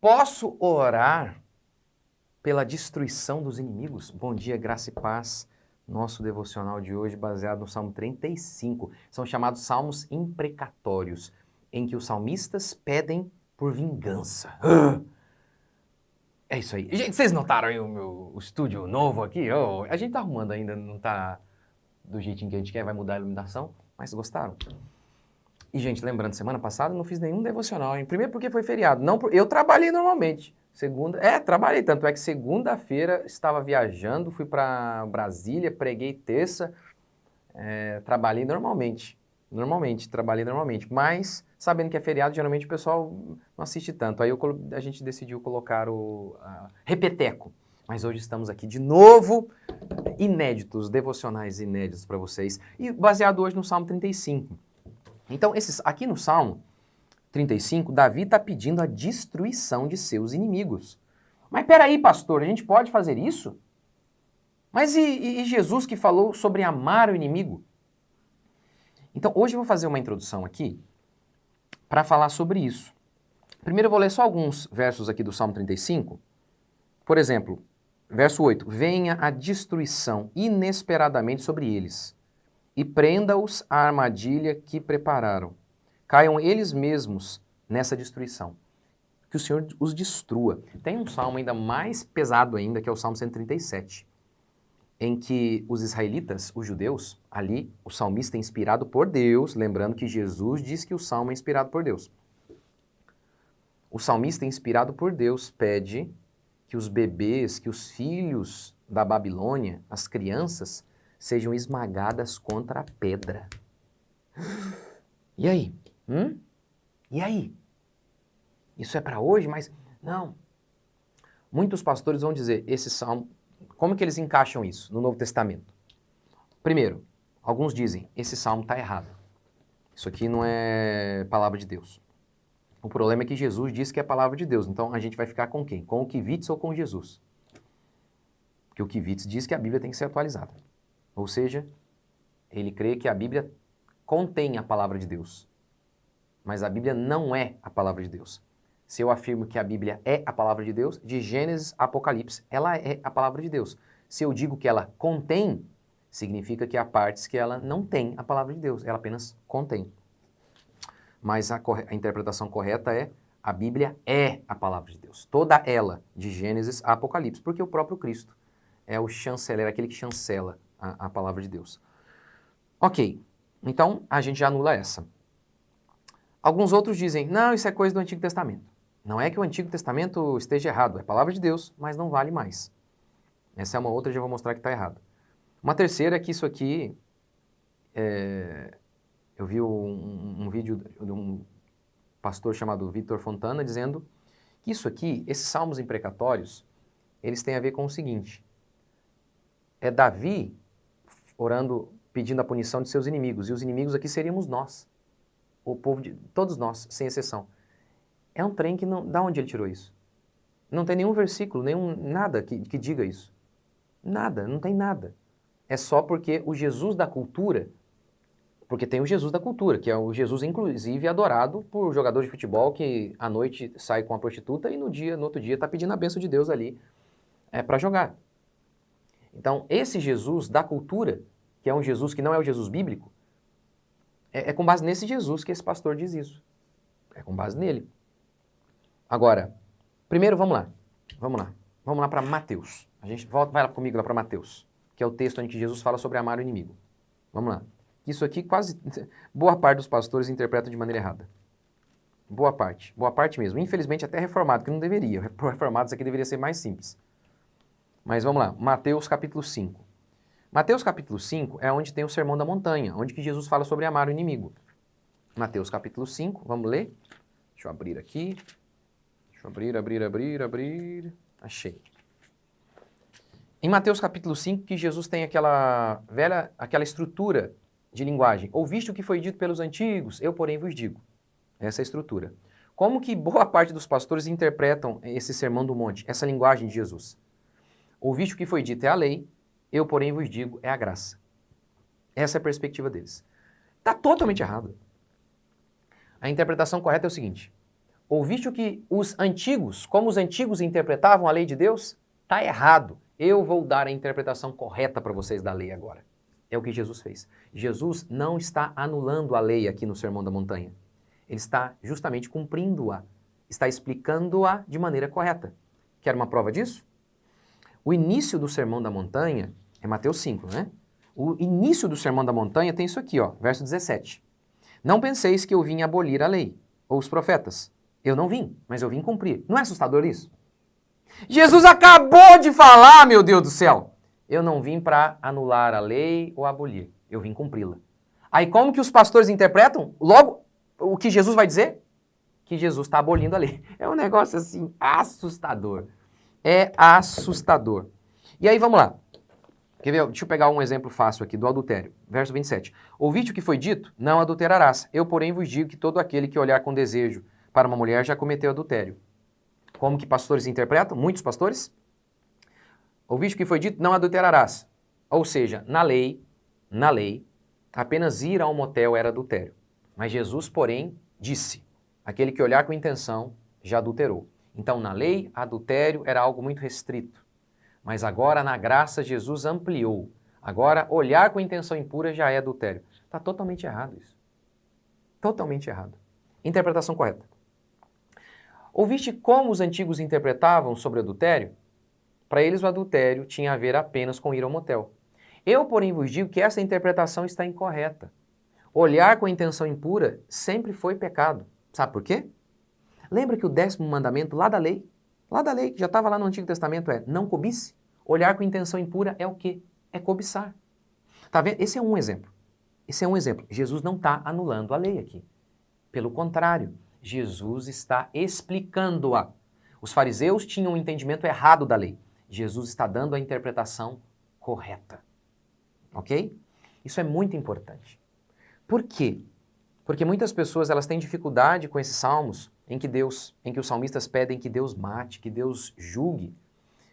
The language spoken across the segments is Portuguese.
Posso orar pela destruição dos inimigos? Bom dia, graça e paz. Nosso devocional de hoje baseado no Salmo 35. São chamados salmos imprecatórios, em que os salmistas pedem por vingança. É isso aí. Gente, vocês notaram aí o estúdio novo aqui? Oh, a gente tá arrumando ainda, não tá do jeitinho que a gente quer, vai mudar a iluminação, mas gostaram? E, gente, lembrando, semana passada eu não fiz nenhum devocional, hein? Primeiro porque foi feriado. Eu trabalhei normalmente. Trabalhei. Tanto é que segunda-feira estava viajando, fui para Brasília, preguei terça, trabalhei normalmente. Trabalhei normalmente. Mas, sabendo que é feriado, geralmente o pessoal não assiste tanto. Aí a gente decidiu colocar o repeteco. Mas hoje estamos aqui de novo, inéditos, devocionais inéditos para vocês. E baseado hoje no Salmo 35. Então, aqui no Salmo 35, Davi está pedindo a destruição de seus inimigos. Mas peraí, pastor, a gente pode fazer isso? Mas e Jesus que falou sobre amar o inimigo? Então, hoje eu vou fazer uma introdução aqui para falar sobre isso. Primeiro eu vou ler só alguns versos aqui do Salmo 35. Por exemplo, verso 8. Venha a destruição inesperadamente sobre eles, e prenda-os à armadilha que prepararam. Caiam eles mesmos nessa destruição. Que o Senhor os destrua. Tem um salmo ainda mais pesado ainda, que é o Salmo 137, em que os israelitas, os judeus, ali, o salmista é inspirado por Deus, lembrando que Jesus diz que o salmo é inspirado por Deus. O salmista inspirado por Deus pede que os bebês, que os filhos da Babilônia, as crianças, sejam esmagadas contra a pedra. E aí? E aí? Isso é para hoje, mas não. Muitos pastores vão dizer, esse salmo, como que eles encaixam isso no Novo Testamento? Primeiro, alguns dizem, esse salmo está errado. Isso aqui não é palavra de Deus. O problema é que Jesus disse que é palavra de Deus, então a gente vai ficar com quem? Com o Kivitz ou com Jesus? Porque o Kivitz diz que a Bíblia tem que ser atualizada. Ou seja, ele crê que a Bíblia contém a palavra de Deus. Mas a Bíblia não é a palavra de Deus. Se eu afirmo que a Bíblia é a palavra de Deus, de Gênesis a Apocalipse, ela é a palavra de Deus. Se eu digo que ela contém, significa que há partes que ela não tem a palavra de Deus, ela apenas contém. Mas a interpretação correta é a Bíblia é a palavra de Deus. Toda ela, de Gênesis a Apocalipse, porque o próprio Cristo é o chanceler, aquele que chancela a palavra de Deus. Ok, então a gente já anula essa. Alguns outros dizem, não, isso é coisa do Antigo Testamento. Não é que o Antigo Testamento esteja errado, é palavra de Deus, mas não vale mais. Essa é uma outra, já vou mostrar que está errado. Uma terceira é que isso aqui, eu vi um vídeo de um pastor chamado Vitor Fontana dizendo que isso aqui, esses salmos imprecatórios, eles têm a ver com o seguinte, é Davi orando, pedindo a punição de seus inimigos, e os inimigos aqui seríamos nós, o povo de todos nós, sem exceção. É um trem que não... Da onde ele tirou isso? Não tem nenhum versículo, nada que diga isso. Nada, não tem nada. É só porque o Jesus da cultura, porque tem o Jesus da cultura, que é o Jesus, inclusive, adorado por jogador de futebol que à noite sai com a prostituta e no outro dia está pedindo a bênção de Deus ali para jogar. Então, esse Jesus da cultura, que é um Jesus que não é o Jesus bíblico, é com base nesse Jesus que esse pastor diz isso. É com base nele. Agora, primeiro vamos lá para Mateus. A gente vai lá comigo lá para Mateus, que é o texto onde Jesus fala sobre amar o inimigo. Vamos lá. Isso aqui boa parte dos pastores interpreta de maneira errada. Boa parte mesmo. Infelizmente até reformado, que não deveria. Reformado isso aqui deveria ser mais simples. Mas vamos lá, Mateus capítulo 5. Mateus capítulo 5 é onde tem o Sermão da Montanha, onde que Jesus fala sobre amar o inimigo. Mateus capítulo 5, vamos ler? Deixa eu abrir aqui. Deixa eu abrir. Achei. Em Mateus capítulo 5, que Jesus tem aquela estrutura de linguagem. Ouviste o que foi dito pelos antigos, eu, porém, vos digo. Essa é a estrutura. Como que boa parte dos pastores interpretam esse sermão do monte, essa linguagem de Jesus? Ouviste o que foi dito é a lei, eu, porém, vos digo é a graça. Essa é a perspectiva deles. Está totalmente errado. A interpretação correta é o seguinte: Ouviste o que os antigos, como os antigos interpretavam a lei de Deus? Está errado. Eu vou dar a interpretação correta para vocês da lei agora. É o que Jesus fez. Jesus não está anulando a lei aqui no Sermão da Montanha. Ele está justamente cumprindo-a, está explicando-a de maneira correta. Quer uma prova disso? O início do Sermão da Montanha é Mateus 5, né? O início do Sermão da Montanha tem isso aqui, ó, verso 17. Não penseis que eu vim abolir a lei, ou os profetas. Eu não vim, mas eu vim cumprir. Não é assustador isso? Jesus acabou de falar, meu Deus do céu. Eu não vim para anular a lei ou abolir. Eu vim cumpri-la. Aí como que os pastores interpretam? Logo, o que Jesus vai dizer? Que Jesus está abolindo a lei. É um negócio assim, assustador. É assustador. E aí, vamos lá. Quer ver? Deixa eu pegar um exemplo fácil aqui do adultério. Verso 27. Ouviste o que foi dito? Não adulterarás. Eu, porém, vos digo que todo aquele que olhar com desejo para uma mulher já cometeu adultério. Como que pastores interpretam? Muitos pastores? Ouviste o que foi dito? Não adulterarás. Ou seja, na lei, apenas ir a um motel era adultério. Mas Jesus, porém, disse, aquele que olhar com intenção já adulterou. Então, na lei, adultério era algo muito restrito. Mas agora, na graça, Jesus ampliou. Agora, olhar com intenção impura já é adultério. Está totalmente errado isso. Totalmente errado. Interpretação correta. Ouviste como os antigos interpretavam sobre adultério? Para eles, o adultério tinha a ver apenas com ir ao motel. Eu, porém, vos digo que essa interpretação está incorreta. Olhar com intenção impura sempre foi pecado. Sabe por quê? Lembra que o 10º mandamento lá da lei, que já estava lá no Antigo Testamento, é não cobice? Olhar com intenção impura é o quê? É cobiçar. Tá vendo? Esse é um exemplo. Esse é um exemplo. Jesus não está anulando a lei aqui. Pelo contrário, Jesus está explicando-a. Os fariseus tinham um entendimento errado da lei. Jesus está dando a interpretação correta. Ok? Isso é muito importante. Por quê? Porque muitas pessoas elas têm dificuldade com esses salmos em que os salmistas pedem que Deus mate, que Deus julgue,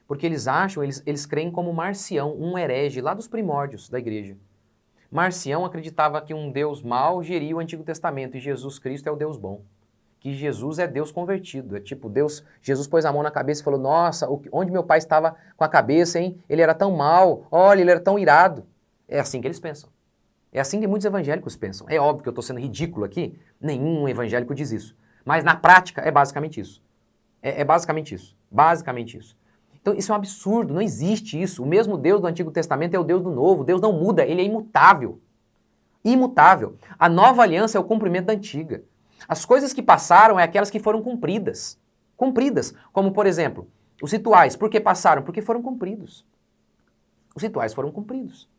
porque eles acham, eles creem como Marcião, um herege lá dos primórdios da igreja. Marcião acreditava que um Deus mau geria o Antigo Testamento e Jesus Cristo é o Deus bom. Que Jesus é Deus convertido, é tipo Jesus pôs a mão na cabeça e falou, nossa, onde meu pai estava com a cabeça, hein? Ele era tão mau, olha, ele era tão irado. É assim que eles pensam. É assim que muitos evangélicos pensam. É óbvio que eu estou sendo ridículo aqui, nenhum evangélico diz isso. Mas na prática é basicamente isso. É basicamente isso. Basicamente isso. Então isso é um absurdo, não existe isso. O mesmo Deus do Antigo Testamento é o Deus do Novo. Deus não muda, ele é imutável. Imutável. A nova aliança é o cumprimento da antiga. As coisas que passaram é aquelas que foram cumpridas. Cumpridas. Como, por exemplo, os rituais. Por que passaram? Porque foram cumpridos. Os rituais foram cumpridos.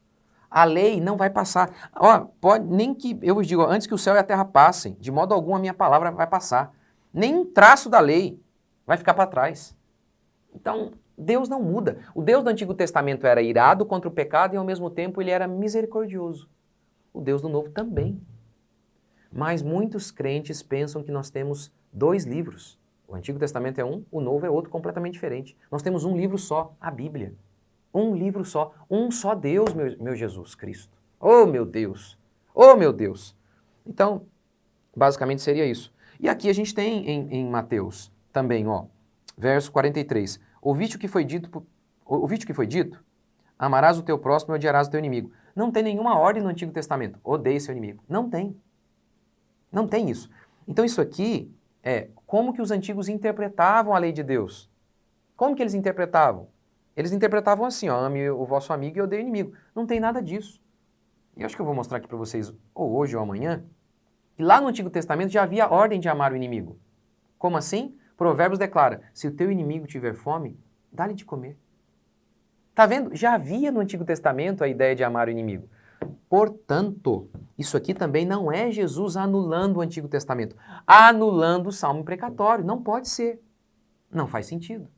A lei não vai passar. Ó, pode, nem que, eu vos digo, antes que o céu e a terra passem, de modo algum a minha palavra vai passar. Nem um traço da lei vai ficar para trás. Então, Deus não muda. O Deus do Antigo Testamento era irado contra o pecado e ao mesmo tempo ele era misericordioso. O Deus do Novo também. Mas muitos crentes pensam que nós temos 2 livros. O Antigo Testamento é um, o Novo é outro completamente diferente. Nós temos um livro só, a Bíblia. Um livro só, um só Deus, meu Jesus Cristo. Oh, meu Deus! Oh, meu Deus! Então, basicamente seria isso. E aqui a gente tem em Mateus também, ó, verso 43. Ouviste o que foi dito? Amarás o teu próximo e odiarás o teu inimigo. Não tem nenhuma ordem no Antigo Testamento. Odeie seu inimigo. Não tem. Não tem isso. Então isso aqui é como que os antigos interpretavam a lei de Deus. Como que eles interpretavam? Eles interpretavam assim, ó, ame o vosso amigo e odeie o inimigo. Não tem nada disso. E acho que eu vou mostrar aqui para vocês, ou hoje ou amanhã, que lá no Antigo Testamento já havia a ordem de amar o inimigo. Como assim? Provérbios declara, se o teu inimigo tiver fome, dá-lhe de comer. Tá vendo? Já havia no Antigo Testamento a ideia de amar o inimigo. Portanto, isso aqui também não é Jesus anulando o Antigo Testamento, anulando o Salmo imprecatório. Não pode ser. Não faz sentido.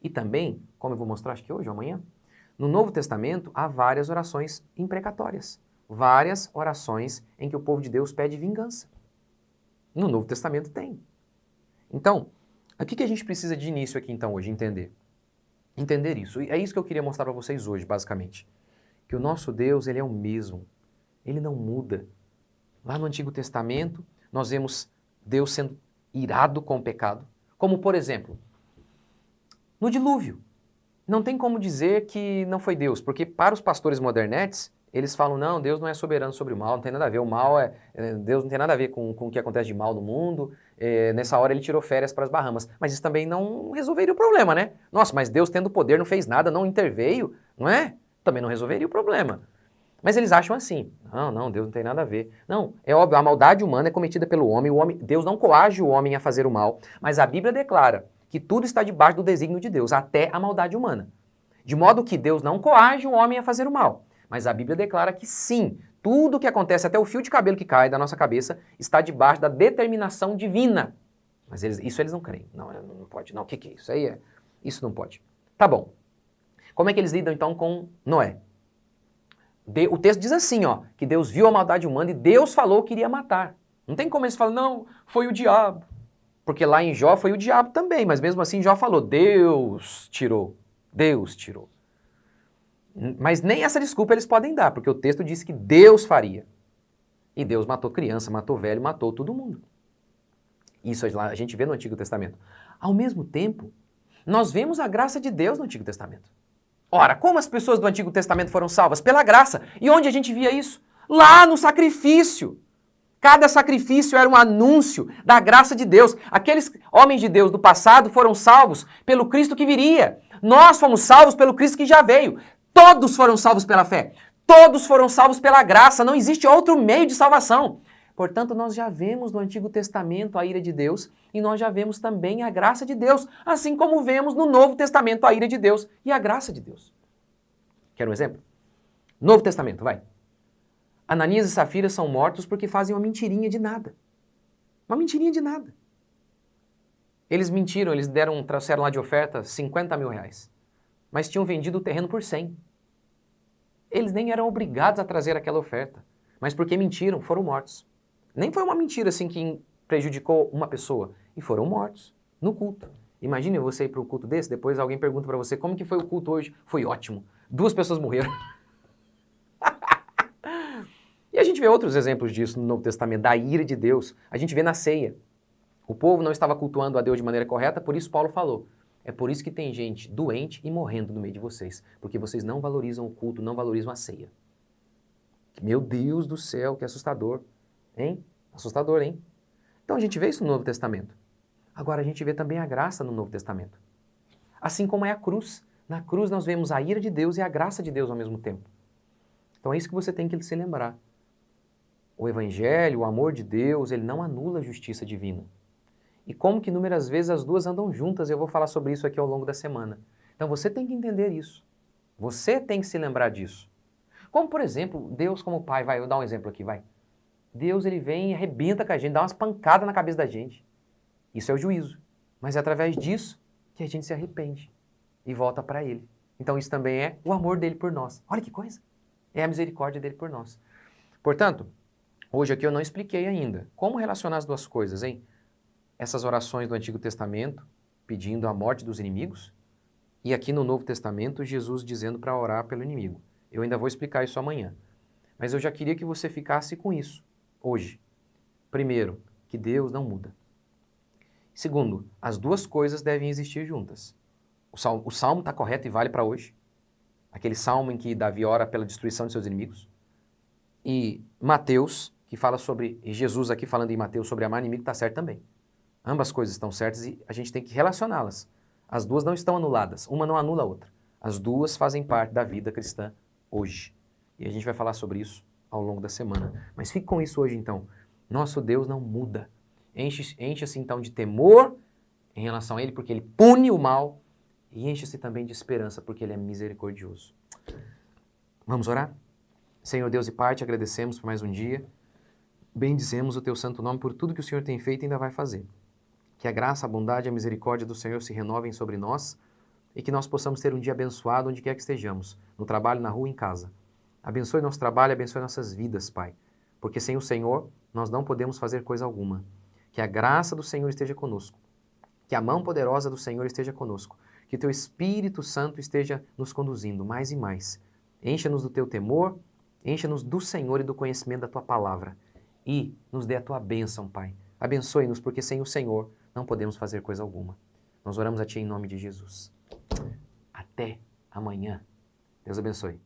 E também, como eu vou mostrar acho que hoje ou amanhã, no Novo Testamento há várias orações imprecatórias. Várias orações em que o povo de Deus pede vingança. No Novo Testamento tem. Então, o que a gente precisa de início aqui então hoje? Entender. Entender isso. E é isso que eu queria mostrar para vocês hoje, basicamente. Que o nosso Deus, ele é o mesmo. Ele não muda. Lá no Antigo Testamento, nós vemos Deus sendo irado com o pecado, como por exemplo, no dilúvio. Não tem como dizer que não foi Deus, porque para os pastores modernetes, eles falam, não, Deus não é soberano sobre o mal, não tem nada a ver, o mal Deus não tem nada a ver com o que acontece de mal no mundo, nessa hora ele tirou férias para as Bahamas, mas isso também não resolveria o problema, né? Nossa, mas Deus tendo poder não fez nada, não interveio, não é? Também não resolveria o problema. Mas eles acham assim, não, Deus não tem nada a ver. Não, é óbvio, a maldade humana é cometida pelo homem, Deus não coage o homem a fazer o mal, mas a Bíblia declara que tudo está debaixo do desígnio de Deus, até a maldade humana. De modo que Deus não coage o homem a fazer o mal, mas a Bíblia declara que sim, tudo que acontece, até o fio de cabelo que cai da nossa cabeça, está debaixo da determinação divina. Mas isso eles não creem. Não pode. Não, o que é isso? Isso não pode. Tá bom. Como é que eles lidam então com Noé? O texto diz assim, ó, que Deus viu a maldade humana e Deus falou que iria matar. Não tem como eles falarem, não, foi o diabo. Porque lá em Jó foi o diabo também, mas mesmo assim Jó falou, Deus tirou. Deus tirou. Mas nem essa desculpa eles podem dar, porque o texto diz que Deus faria. E Deus matou criança, matou velho, matou todo mundo. Isso a gente vê no Antigo Testamento. Ao mesmo tempo, nós vemos a graça de Deus no Antigo Testamento. Ora, como as pessoas do Antigo Testamento foram salvas? Pela graça. E onde a gente via isso? Lá no sacrifício. Cada sacrifício era um anúncio da graça de Deus. Aqueles homens de Deus do passado foram salvos pelo Cristo que viria. Nós fomos salvos pelo Cristo que já veio. Todos foram salvos pela fé. Todos foram salvos pela graça. Não existe outro meio de salvação. Portanto, nós já vemos no Antigo Testamento a ira de Deus e nós já vemos também a graça de Deus, assim como vemos no Novo Testamento a ira de Deus e a graça de Deus. Quer um exemplo? Novo Testamento, vai. Ananias e Safira são mortos porque fazem uma mentirinha de nada. Uma mentirinha de nada. Eles mentiram, trouxeram lá de oferta 50 mil reais, mas tinham vendido o terreno por 100. Eles nem eram obrigados a trazer aquela oferta, mas porque mentiram, foram mortos. Nem foi uma mentira assim que prejudicou uma pessoa, e foram mortos no culto. Imagine você ir para um culto desse, depois alguém pergunta para você, como que foi o culto hoje? Foi ótimo. 2 pessoas morreram. E a gente vê outros exemplos disso no Novo Testamento, da ira de Deus. A gente vê na ceia. O povo não estava cultuando a Deus de maneira correta, por isso Paulo falou. É por isso que tem gente doente e morrendo no meio de vocês, porque vocês não valorizam o culto, não valorizam a ceia. Meu Deus do céu, que assustador. Hein? Assustador, hein? Então a gente vê isso no Novo Testamento. Agora a gente vê também a graça no Novo Testamento. Assim como é a cruz. Na cruz nós vemos a ira de Deus e a graça de Deus ao mesmo tempo. Então é isso que você tem que se lembrar. O Evangelho, o amor de Deus, ele não anula a justiça divina. E como que inúmeras vezes as duas andam juntas, eu vou falar sobre isso aqui ao longo da semana. Então você tem que entender isso. Você tem que se lembrar disso. Como, por exemplo, Deus como Pai, vai, eu vou dar um exemplo aqui, vai. Deus, ele vem e arrebenta com a gente, dá umas pancadas na cabeça da gente. Isso é o juízo. Mas é através disso que a gente se arrepende e volta para Ele. Então isso também é o amor dele por nós. Olha que coisa! É a misericórdia dele por nós. Portanto, hoje aqui eu não expliquei ainda como relacionar as duas coisas, hein? Essas orações do Antigo Testamento, pedindo a morte dos inimigos, e aqui no Novo Testamento, Jesus dizendo para orar pelo inimigo. Eu ainda vou explicar isso amanhã. Mas eu já queria que você ficasse com isso, hoje. Primeiro, que Deus não muda. Segundo, as duas coisas devem existir juntas. O salmo está correto e vale para hoje. Aquele salmo em que Davi ora pela destruição de seus inimigos. E Mateus, que fala sobre, e Jesus aqui falando em Mateus sobre amar inimigo, está certo também. Ambas coisas estão certas e a gente tem que relacioná-las. As duas não estão anuladas, uma não anula a outra. As duas fazem parte da vida cristã hoje. E a gente vai falar sobre isso ao longo da semana. Mas fique com isso hoje então. Nosso Deus não muda. Enche-se então de temor em relação a Ele, porque Ele pune o mal, e enche-se também de esperança, porque Ele é misericordioso. Vamos orar? Senhor Deus e Pai, te agradecemos por mais um dia. Bendizemos o Teu santo nome por tudo que o Senhor tem feito e ainda vai fazer. Que a graça, a bondade e a misericórdia do Senhor se renovem sobre nós e que nós possamos ter um dia abençoado onde quer que estejamos, no trabalho, na rua, em casa. Abençoe nosso trabalho, abençoe nossas vidas, Pai, porque sem o Senhor nós não podemos fazer coisa alguma. Que a graça do Senhor esteja conosco, que a mão poderosa do Senhor esteja conosco, que Teu Espírito Santo esteja nos conduzindo mais e mais. Encha-nos do Teu temor, encha-nos do Senhor e do conhecimento da Tua palavra e nos dê a Tua bênção, Pai, Abençoe-nos, porque sem o Senhor não podemos fazer coisa alguma. Nós oramos a Ti em nome de Jesus. Até amanhã. Deus abençoe.